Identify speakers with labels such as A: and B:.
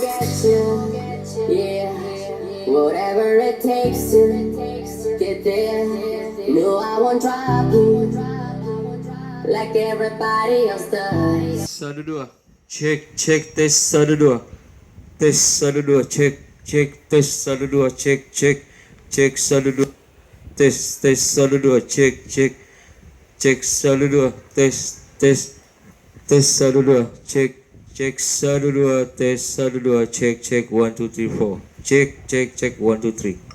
A: get you. Yeah, whatever it takes to get there. No, I won't drop you like everybody else does.
B: Satu dua, cek tes satu dua, tes satu dua, cek tes satu dua, cek satu dua, tes satu dua, cek satu dua, tes satu dua, cek satu dua, tes satu dua, cek 1 2 3 4, cek 1 2 3.